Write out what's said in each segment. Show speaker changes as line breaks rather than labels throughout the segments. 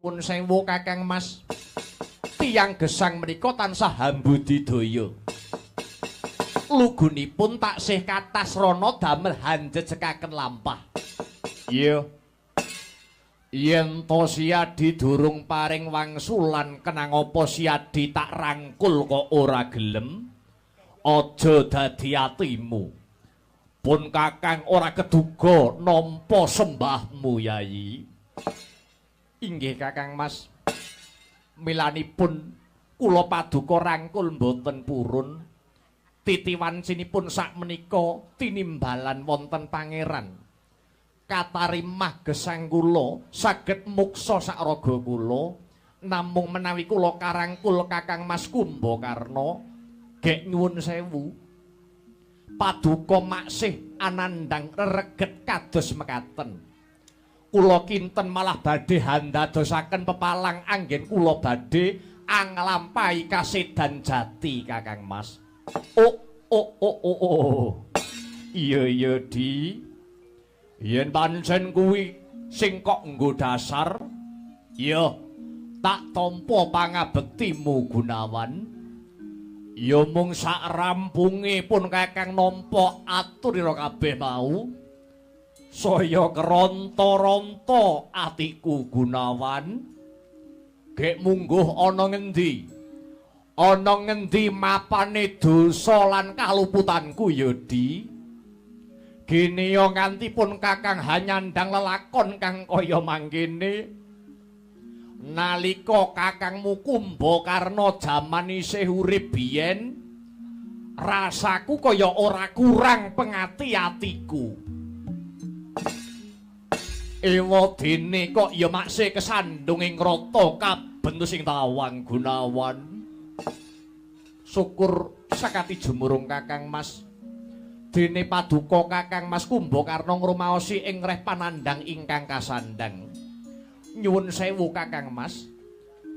Pun sewu Kakang Mas. Tiyang gesang menika tansah hambudidaya. Lugunipun taksih kathah srana damel hanjejekaken lampah. Iya. Yen to Siadi durung paring wangsulan kenang apa Siadi tak rangkul kok ora gelem? Aja dadi atimu. Pun Kakang ora keduga nampa sembahmu Yayi. Inggih Kakang Mas. Milanipun kula paduka rangkul mboten purun. Titiwancinipun sakmenika tinimbalan wonten pangeran. Katarimah gesang kula saged muksa sak raga kula. Namung menawi kula karangkul Kakang Mas Kumbakarna, gek nyuwun sewu. Paduka maksih anandang rereget kados mekaten. Kula kinten malah badhe handadosaken pepalang anggen kula badhe anglampahi kasedan jati Kakang Mas. Oh. Iya Di. Yen pancen kuwi sing kok nggo dasar, ya tak tampa pangabektimu Gunawan. Ya mung sak rampunge pun Kakang nampa aturira kabeh mau. Saya keronta-ronta atiku Gunawan. Gek mungguh ana ngendi? Ana ngendi mapane dosa lan kaluputanku ya Di? Gene yo nganti pun Kakang hanyandang lelakon kang kaya mangkene. Nalika Kakangmu Kumbakarna jaman isih urip biyen, rasaku kaya ora kurang pengati-atiku. Ewadene kok ya maksih kesandung ing rata kabentus ing tawang Gunawan. Syukur sakati jumurung Kakang Mas. Dene paduka Kakang Mas Kumbakarna ngrumaosi ing reh panandang ingkang kasandang. Nyuwun sewu Kakang Mas.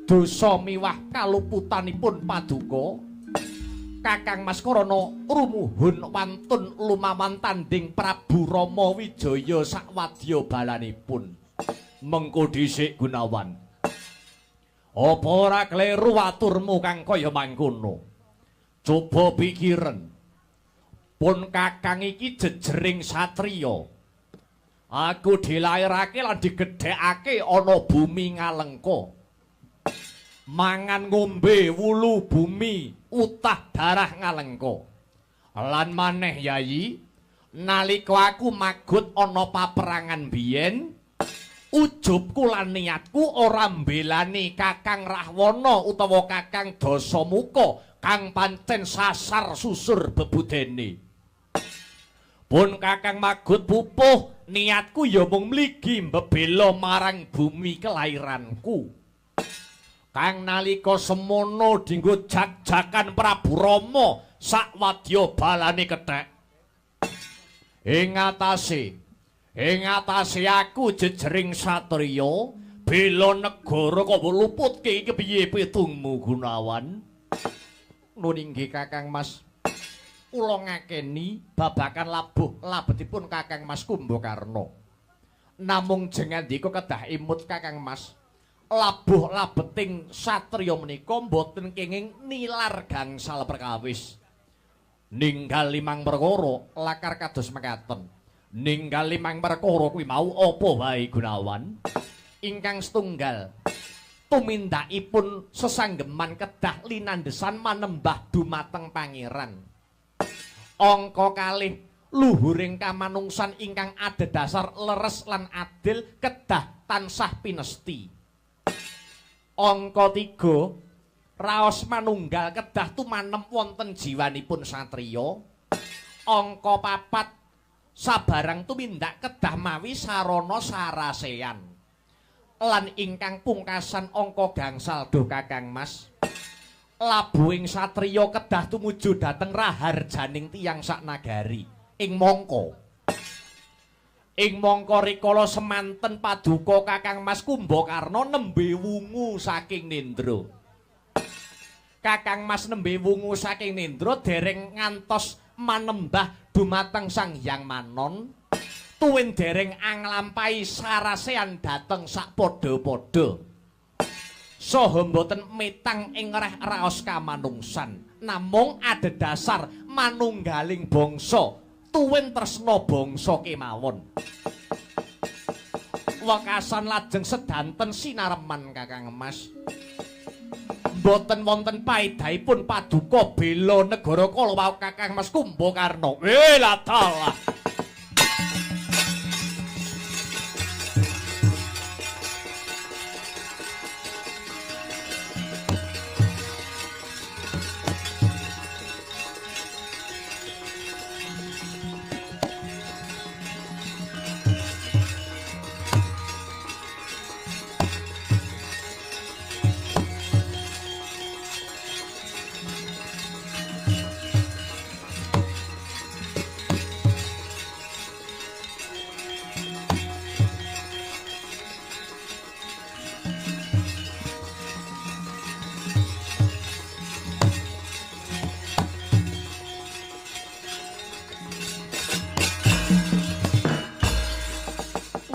Dosa miwah kaluputanipun paduka Kakang Mas krana rumuhun wantun lumawan tanding Prabu Rama Wijaya sakwadya balanipun. Mengko dhisik Gunawan. Apa ora kleru aturmu kang kaya mangkono? Coba pikiren. Pun Kakang iki jejering satriya. Aku dilairake lan digedhekake ana bumi Ngalengka. Mangan ngombe wulu bumi utah darah Ngalengka. Lan maneh Yayi, nalika aku magut ana paperangan biyen, ujubku lan niatku ora mbelani Kakang Rahwana utawa Kakang Dasamuka kang pancen sasar susur bebudene. Pun Kakang magut pupuh, niatku ya mung mligi mbebela marang bumi kelairanku. Kang nalika semono dinggo jak-jakan Prabu Rama sakwadya balane kethek. Ing atase aku jejering satriya bela negara kok luputke iki piye pitungmu Gunawan? Nun inggih Kakang Mas. Kula ngakeni babakan labuh labetipun Kakang Mas Kumbakarna. Namung jengandika kedah imut Kakang Mas. Labuh labeting satriya menika boten kenging nilar gangsal perkawis. Ninggal 5 perkara lakar kados mekaten. Ninggal 5 perkara kuwi mau apa wae Gunawan? Ingkang setunggal tumindakipun sesanggeman kedah linandesan manembah dumateng pangeran. Angka kalih luhuring kamanungsan ingkang adhedhasar leres lan adil kedah tansah pinesti. Angka 3 raos manunggal kedah tumanem wonten jiwanipun satriya. Angka 4 sabarang tumindak kedah mawi sarana sarasean. Lan ingkang pungkasan angka gangsal duh Kakang Mas. Labuhing satriya kedah tumuju dhateng raharjaning tiyang sak nagari. Ing mangka rikala semanten paduka Kakang Mas Kumbakarna nembe wungu saking Nendra. Kakang Mas nembe wungu saking Nendra dereng ngantos manembah dumateng Sang Hyang Manon. Tuwin dereng anglampahi sarasean dhateng sak padha-padha. saha mboten metang ing reh raos kamanungsan namung adhedhasar manunggaling bangsa tuwin tresna bangsa kemawon. Wekasan lajeng sedanten sinareman Kakang Mas. Mboten wonten paedahipun paduka bela negara kala wau Kakang Mas Kumbakarna. Lah dalah.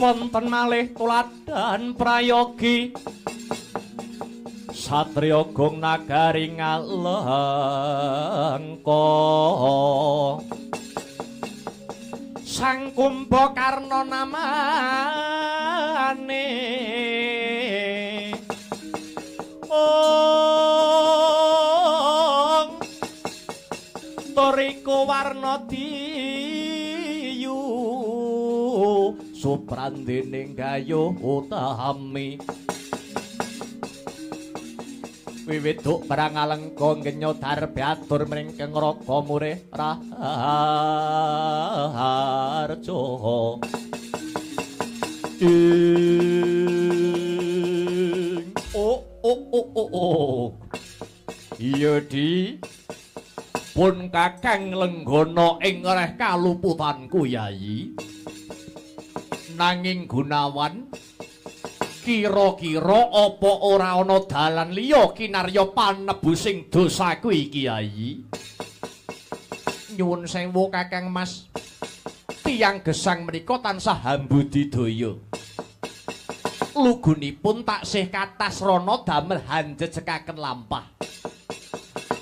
Wonten malih tuladan prayogi satriya gong nagari ngalengka Sang Kumbakarna namane Toriko warna suprandening gayuh utami wiwit duk perang alengka ngenya darbe atur mringkeng raga murih raharja iya di pun Kakang lenggana ing reh kaluputanku Yayi. Nanging Gunawan kira-kira apa ora ana dalan liya kinarya panebusing dosaku iki Yayi. Nyuwun sewu Kakang Mas. Tiyang gesang menika tansah hambudidaya. Lugunipun taksih kathah srana damel hanjejekaken lampah.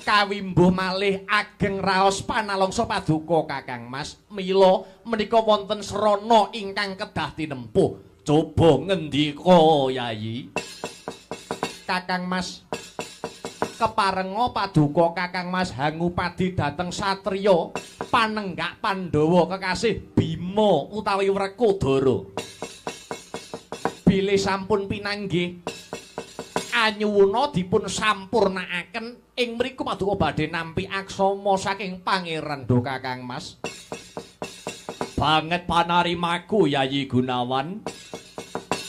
Kawimbuh malih ageng raos panalongsa paduka Kakang Mas. Mila menika wonten srana ingkang kedah tinempuh. Coba ngendika Yayi. Kakang Mas, keparenga paduka Kakang Mas Hangupadi dhateng satriya panenggak Pandhawa kekasih Bima utawi Wrekodara. Bilih sampun pinanggih anyuwuna dipun sampurnakaken ing mriku paduka badhe nampi aksama saking Pangeran Do Kakang Mas. Banget panarimaku Yayi Gunawan.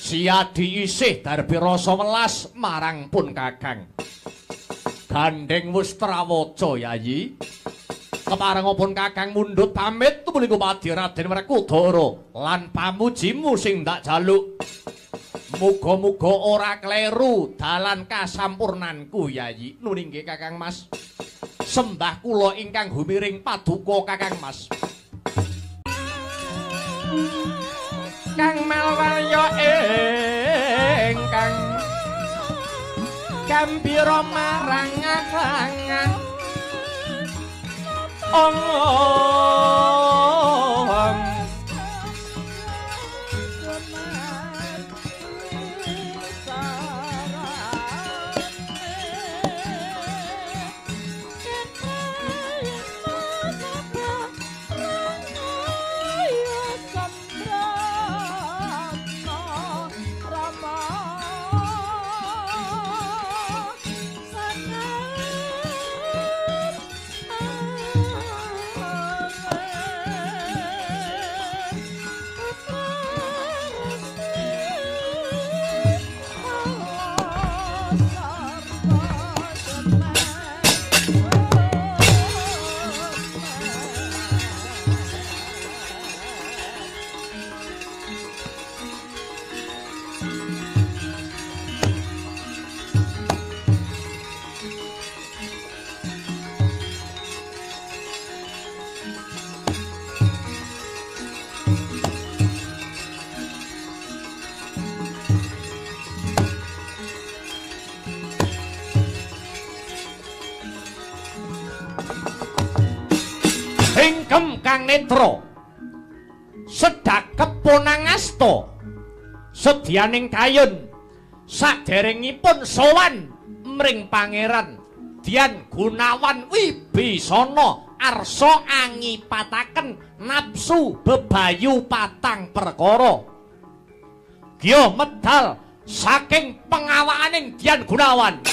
Siadi isih darbe rasa welas marang pun Kakang. Gandeng Wustrawaja Yayi. Keparenga pun Kakang mundhut pamit tumuli Kupadi Raden Wrekodara lan pamujimu sing ndak jaluk. Muga-muga ora kleru dalan kasampurnanku Yayi. Nuning nggih Kakang Mas. Sembah kula ingkang humiring paduka Kakang Mas. Kang Malwarya ingkang gambira marang Kakang. Singkem Kang Netra sedakep Ponangasta sedyaning kayun saderengipun sowan mring Pangeran Dyan Gunawan Wibisana arsa angipataken nafsu bebayu patang perkara giya medal saking pengawakaning Dyan Gunawan.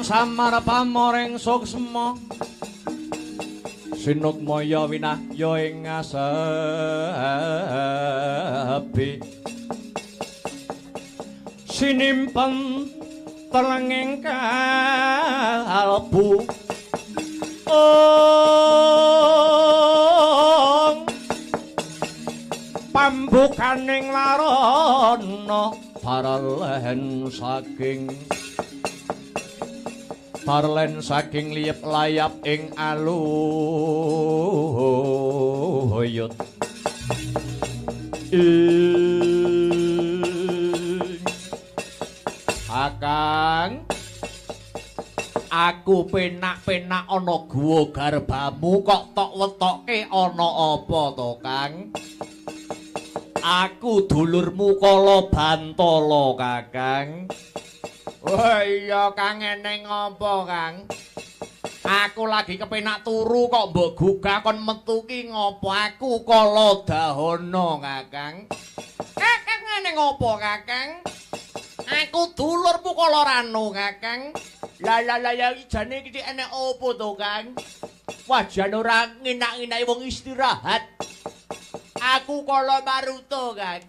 Samar pamoring suksma sinukmaya winahya ing ngasebi sinimpen telenging kalbu pambukaning larana paralen saking liyep layap ing aluyut Kakang aku penak-penak ana guwa garbamu kok tok wetoke ana apa to Kang aku dulurmu Kala Bantala Kakang. Oh iya Kang eneng ngopo Kang? Aku lagi kepenak turu kok mbok gugah kon metu ki ngopo aku Kala Dahana Kakang. Kakang eneng ngopo Kakang? Aku dulurmu Kala Ranu Kakang. Lah ya jane iki enek opo to Kang? Wajane ora ngenak-enaki wong istirahat. Aku Kala Maruta Kang.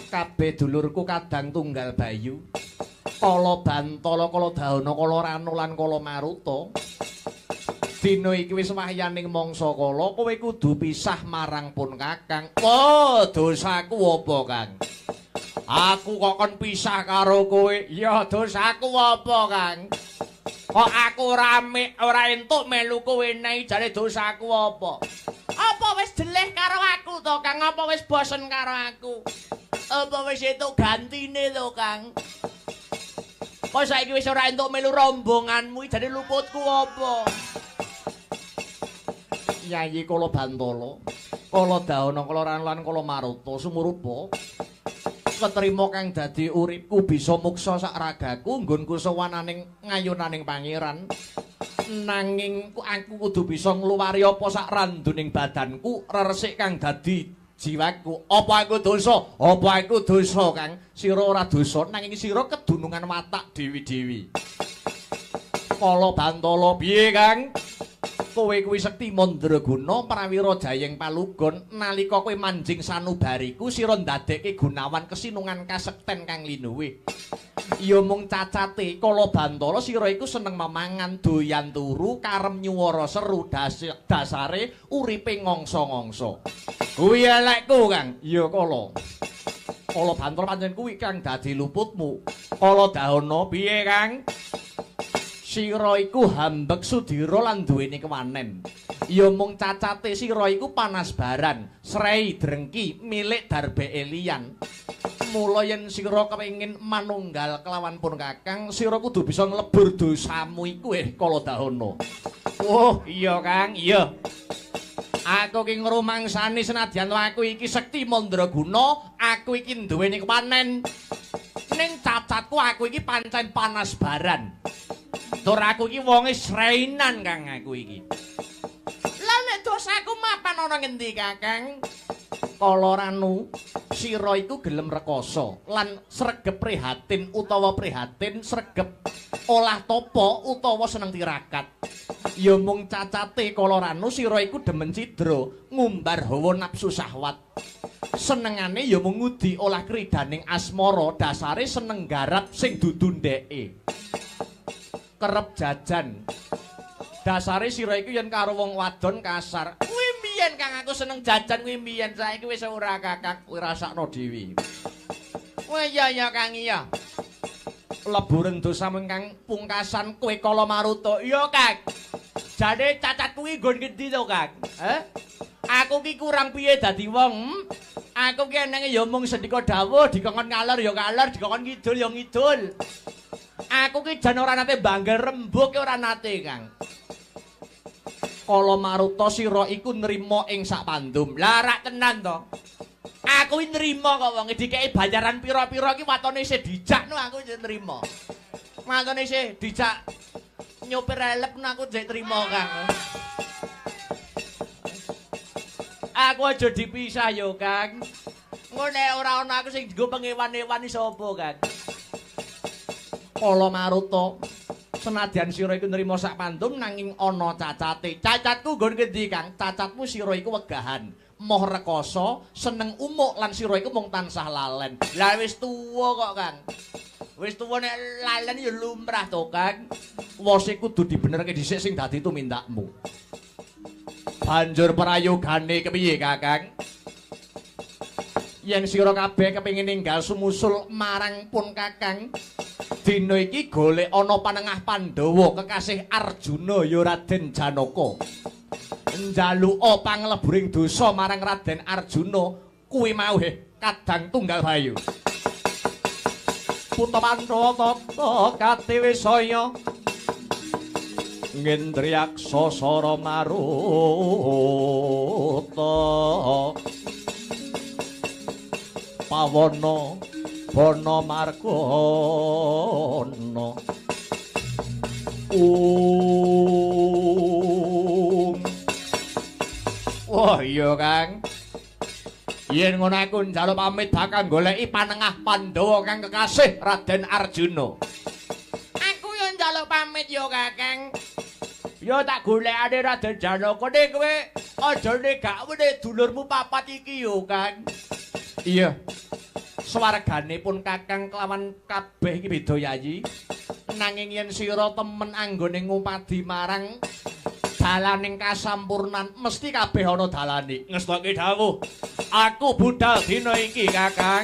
Kabeh dulurku kadang tunggal bayu. Kala Bantala, Kala Dahana, Kala Ranu lan Kala Maruta. Dina iki wis wahyaning mangsa kala kowe kudu pisah marang pun Kakang. Oh, dosaku apa, Kang? Aku kok kon pisah karo kowe. Ya dosaku apa, Kang? Kok aku ora entuk melu kowe nai jare dosaku apa? Apa wis jeleh karo aku to, Kang? Apa wis bosen karo aku? Apa wis entuk gantine to, Kang? Kok saiki wis ora entuk melu rombonganmu jare luputku apa? Yayi Kala Bantala, Kala Dawana, Kala Ranulan, Kala Maruta sumurupa ketrima kang dadi uripku bisa muksa sak ragaku nggonku sowananing ngayunaning pangeran. Nanging aku kudu bisa ngluwari apa sak randuning badanku resik kang dadi jiwaku. Apa aku dosa? Apa aku dosa, Kang? Sira ora dosa, nanging sira kedunungan watak dewi-dewi. Kala Bantala piye, Kang? Kowe kuwi sekti mandraguna prawira jayeng palugon nalika kowe manjing sanubariku sira ndadekke gunawan kesinungan kasekten kang linuwih. Ya mung cacate Kala Bantala sira iku seneng memangan doyan turu karem nyuwara seru dasare uripe ngongso-ngongso. Kuwi elekku, Kang. Ya Kala. Kala Bantala pancen kuwi kang dadi luputmu. Kala Dawana piye, Kang? Sira iku hambek sudira lan duweni kewanen. Ya mung cacate sira iku panasbaran, srei drengki milik darbe liyan. Mula yen sira kepengin manunggal kelawan pun Kakang, sira kudu bisa nglebur dosamu iku Kala Dawana. Oh, iya Kang, iya. Aku ki ngrumangsani senadyan aku iki sekti mandraguna, aku iki duweni kewanen. Ning cacatku aku iki pancen panasbaran. Tur aku iki wonge sreinan Kang aku iki. Lah nek dosaku mapan ana ngendi Kakang? Kala Ranu, sira iku gelem rekoso lan sregep prihatin utawa prihatin sregep olah topo utawa seneng tirakat. Ya mung cacate Kala Ranu sira iku demen cidra, ngumbar hawa nafsu syahwat. Senengane ya mung ngudi olah kridaning asmara, dasare seneng garap sing dudu ndeke. Kerep jajan. Dasare sira iku yen karo wong wadon kasar. Kuwi mbiyen Kang aku seneng jajan kuwi mbiyen, saiki wis ora Kakang, kuwi rasakno dhewe. Wah iya ya Kang iya. Leburen dosa kang pungkasan kowe Kala Maruta. Iya Kang. Jane cacatku kuwi nggon ngendi to Kang? Aku ki kurang piye dadi wong? Aku ki enenge ya mung sendika dawuh, dikongkon ngalor ya ngalor, dikongkon ngidul ya ngidul. Aku ki jan ora nate bangga rembug ki ora nate, Kang. Kala Maruta sira iku nrimo ing sak pandum. Lah rak tenan to. Aku iki nrimo kok wong dikeki bayaran pira-pira ki watone isih dijakno aku isih nrimo. Watone isih dijak nyopir elep aku jek trimo, Kang. Aku aja dipisah yo, Kang. Ngene ora ana aku sing nggo pengewan-ewan sapa, Kang. Kala Maruta senadyan sira iku nrimo sak pandum nanging ana cacate. Cacatku nggon ngendi, Kang? Cacatmu sira iku wegahan, moh rekoso, seneng umuk lan sira iku mung tansah lalen. Lah wis tuwa kok, Kang. Wis tuwa nek lalen ya lumrah to, Kang. Wose kudu dibenerke dhisik sing dadi tumindakmu. Banjur prayogane kepiye, Kakang? Yen sira kabeh kepengin ninggal sumusul marang pun Kakang, dina iki golek ana panengah Pandhawa kekasih Arjuna ya Raden Janaka. Njaluka pangleburing dosa marang Raden Arjuna kuwi mau kadang tunggal bayu. Putra Pandhawa tata katiwisaya ngendriyaksa sara Maruta pawana bana margana wah iya Kang yen ngono aku njaluk pamit bakal goleki panengah Pandhawa kang kekasih Raden Arjuna. Aku yo njaluk pamit yo Kakang. Yo tak golekane Raden Janaka ning kowe aja negak meneh dulurmu papat iki yo Kang. Iya. Swargane pun Kakang kelawan kabeh iki beda yayi. Nanging yen sira temen anggone ngupadi marang dalaning kasampurnan mesti kabeh ana dalane. Ngestoke dawuh. Aku budal dina iki, Kakang.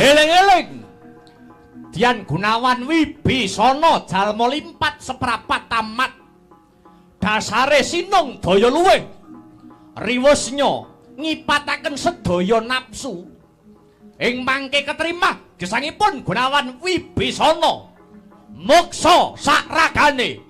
Eling-eling Dian Gunawan Wibisana jalma limpat seprapat tamat dasare sinung daya luwih riwesnya ngipataken sedaya nafsu ing mangke ketrimah gesangipun Gunawan Wibisana muksa sakragane.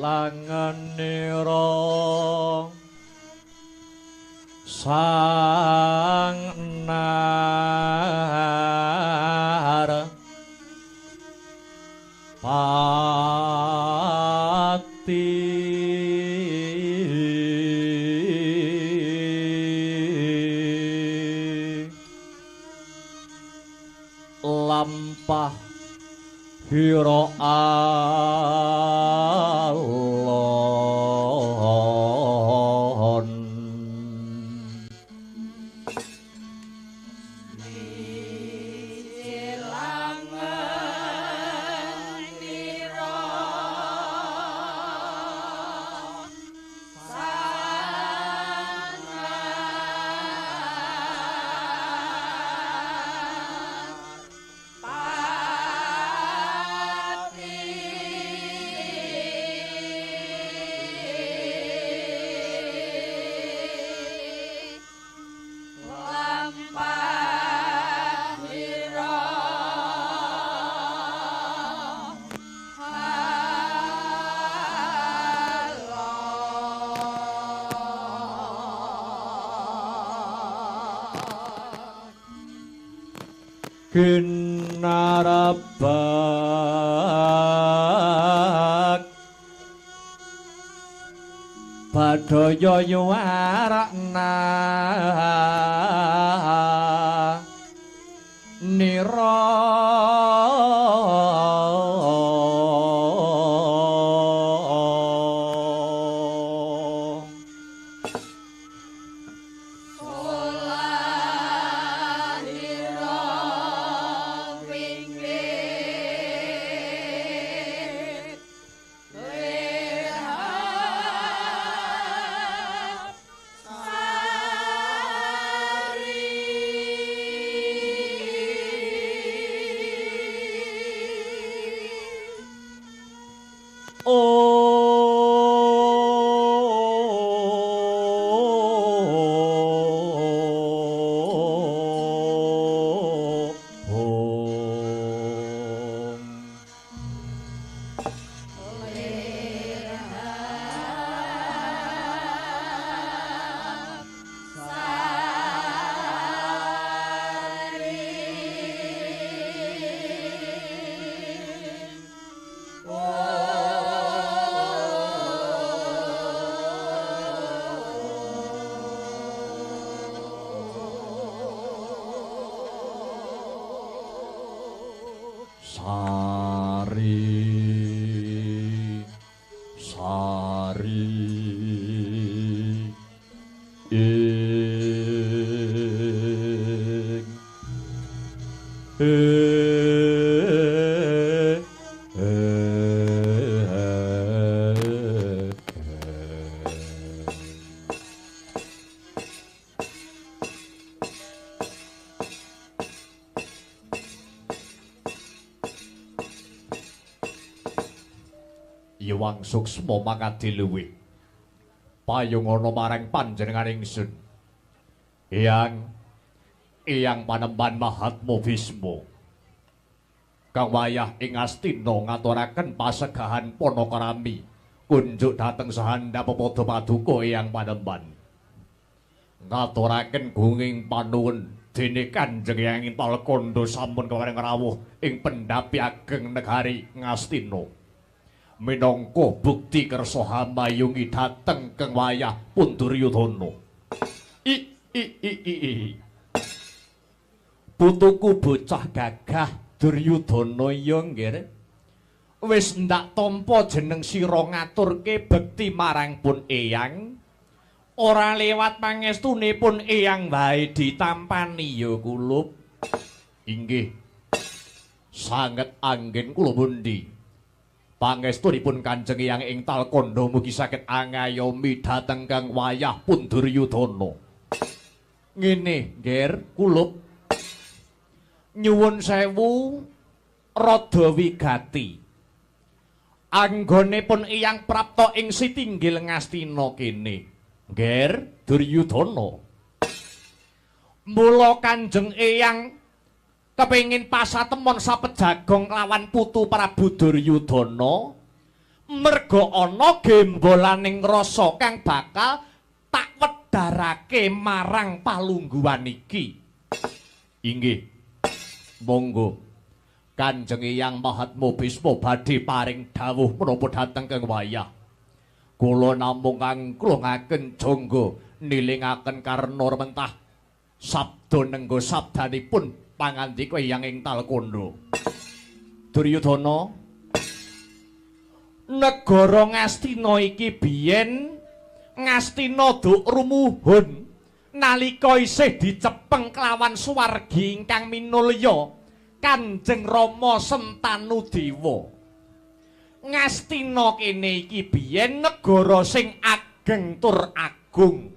langenira sang nar pati lampah hira alon kinarabak badaya yuwarna nira Iwang suksma makadiluwih payungana marang panjenengan ingsun Eyang Panembahan Mahatma Bisma kang wayah ing Astina ngaturaken pasegahan Panakarami kunjuk dhateng sahanda pepada paduka Eyang Panembahan ngaturaken gunging panuwun dene Kanjeng Hyang Talkanda sampun kawereng rawuh ing pendhapi ageng negari Ngastina minangka bukti kersa hamayungi dhateng keng wayah Punduryudana. Putuku bocah gagah Duryudana ya nggih. Wis ndak tampa jeneng sira ngaturke bekti marang pun Eyang. Ora lewat pangestunipun Eyang wae ditampani ya kulup. Inggih. Sanget anggen kula pundi. Pangestunipun Kanjeng Hyang ing Talkanda mugi saged angayomi dhateng kang wayah Punduryudana. Ngene, Nger, kulup. Nyuwun sewu rada wigati. Anggonipun Eyang prapta ing Sitinggil Ngastina kene. Nger, Duryudana. Mula Kanjeng Eyang kepengin pasatemon sapejagong lawan putu Prabu Duryudana merga ana gembolaning rasa kang bakal tak wedharake marang palungguhan iki. Inggih, monggo Kanjeng Hyang Mahatma Bisma badhe paring dawuh menapa dhateng kang wayah. Kula namung kangklungaken jangga nilingaken karna mentah sabda nenggo sabdanipun pangandika Hyang ing Talkanda. Duryudana, negara Ngastina iki biyen Ngastina duk rumuhun nalika isih dicepeng kelawan suwargi ingkang minulya Kanjeng Rama Sentanudewa. Ngastina kene iki biyen negara sing ageng tur agung.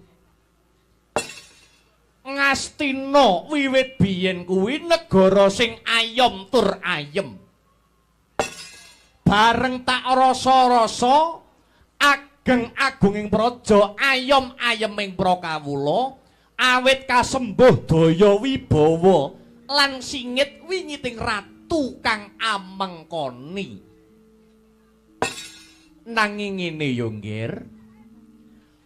Ngastina wiwit biyen kuwi negara sing ayom tur ayem. Bareng tak rasa-rasa ageng agunging praja ayom ayeming prakawula awit kasembuh daya wibawa lan singit wingiting ratu kang amengkoni. Nanging ngene yo nggir,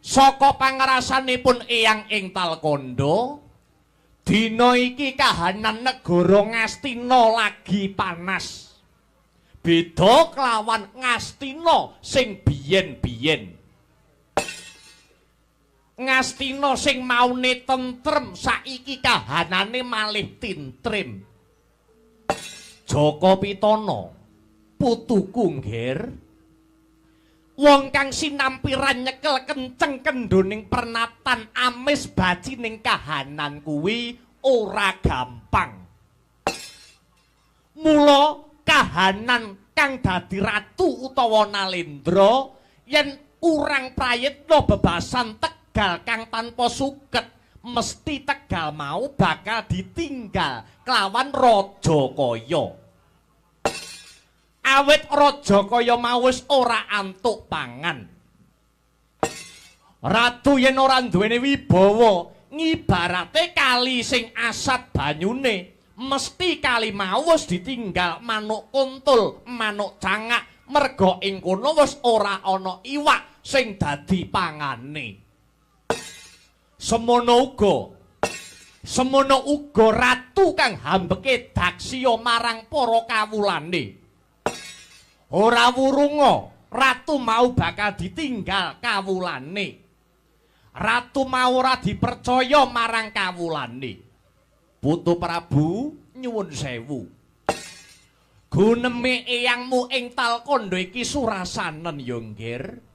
saka pangrasanipun Eyang ing Talkanda, dina iki kahanan negara Ngastina lagi panas. Beda kelawan Ngastina sing biyen-biyen. Ngastina sing maune tentrem saiki kahanane malih tintrim. Jaka Pitana, putuku nggir, wong kang sinampiran nyekel kenceng kendhoning pernatan amis bacining kahanan kuwi ora gampang. Mula kahanan kang dadi ratu utawa Nalendra yen urang prayitna bebasan Tegal kang tanpa suket mesti Tegal mau bakal ditinggal kelawan Rajakaya. Awit Rajakaya mau wis ora antuk pangan. Ratu yen ora duweni wibawa ngibarate kali sing asat banyune mesti kali mau wis ditinggal manuk kuntul, manuk cangak, merga ing kono wis ora ana iwak sing dadi pangane. Semono uga ratu kang hambeke Daksya marang para kawulane. Ora wurunga ratu mau bakal ditinggal kawulane. Ratu mau ora dipercaya marang kawulane. Putu Prabu nyuwun sewu. Guneme eyangmu ing Talkanda iki surasanen ya nggir.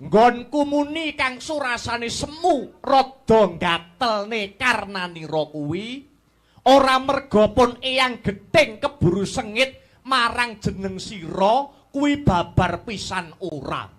Nggonku muni kang surasane semu rada ngatelne Karnanira kuwi ora merga pun eyang gething keburu sengit marang jeneng sira kuwi babar pisan ora.